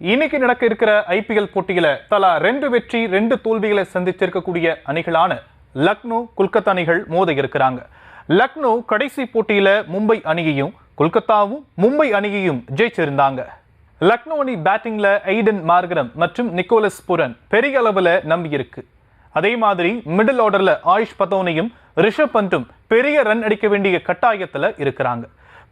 இன்னைக்கு நடக்க இருக்கிற ஐபிஎல் போட்டியில தலா 2 வெற்றி 2 தோல்விகளை சந்திச்சிருக்கக்கூடிய அணிகளான லக்னோ கொல்கத்தா அணிகள் மோத இருக்கிறாங்க. லக்னோ கடைசி போட்டியில மும்பை அணியையும் கொல்கத்தாவும் மும்பை அணியையும் ஜெயிச்சிருந்தாங்க. லக்னோ அணி பேட்டிங்ல எய்டன் மார்கரம் மற்றும் நிக்கோலஸ் புரன் பெரிய அளவுல நம்பி இருக்கு. அதே மாதிரி மிடில் ஆர்டர்ல ஆயுஷ் பதோனியும் ரிஷப் பந்தும் பெரிய ரன் அடிக்க வேண்டிய கட்டாயத்துல இருக்கிறாங்க.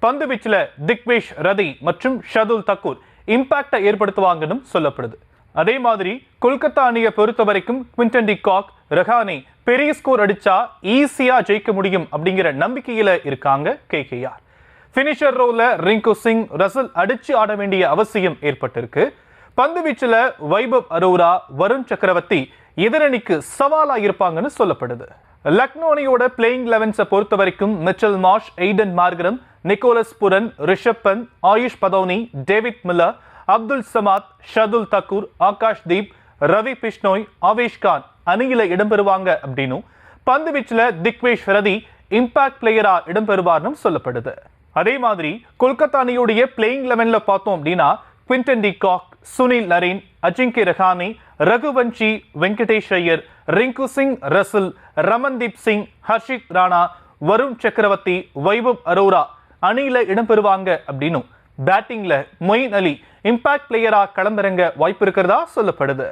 பந்து வீச்சுல திக்வேஷ் ரதி மற்றும் ஷதுல் தக்கூர் இம்பாக்டை ஏற்படுத்துவாங்கன்னு சொல்லப்படுது. அதே மாதிரி கொல்கத்தா அணியை பொறுத்த வரைக்கும் குவிண்டன் டி காக், ரஹானே பெரிய ஸ்கோர் அடிச்சா ஈஸியா ஜெயிக்க முடியும் அப்படிங்கிற நம்பிக்கையில இருக்காங்க கேகேஆர். பினிஷர் ரோல ரிங்கு சிங், ரசல் அடிச்சு ஆட வேண்டிய அவசியம் ஏற்பட்டிருக்கு. பந்து வீச்சுல வைபவ் அரோரா, வருண் சக்கரவர்த்தி எதிரணிக்கு சவாலா இருப்பாங்கன்னு சொல்லப்படுது. லக்னோ அணியோட பிளேயிங் 11 பொறுத்த வரைக்கும் Mitchell Marsh, Aiden Markram, Nicholas Pooran, Rishabh Pant, Ayush Badoni, David Miller, Abdul Samad, Shardul Thakur, Akash Deep, Ravi Bishnoi, Avesh Khan அணியில இடம்பெறுவாங்க அப்படின்னும் பந்து வீச்சுல திக்வேஷ் ரதி இம்பாக்ட் பிளேயரா இடம்பெறுவார்னு சொல்லப்படுது. அதே மாதிரி கொல்கத்தா அணியுடைய பிளேயிங் 11 பார்த்தோம் அப்படின்னா Quinton de Kock, Sunil Narine, Ajinkya Rahane, Raghuvanshi, Venkatesh Iyer, Rinku Singh, Russell, Ramandeep Singh, Harshit Rana, Varun Chakravarthy, Vaibhav Arora அணியில இடம்பெறுவாங்க அப்படின்னும் பேட்டிங்ல மொயின் அலி இம்பாக்ட் பிளேயரா களமிறங்க வாய்ப்பு இருக்கிறதா சொல்லப்படுது.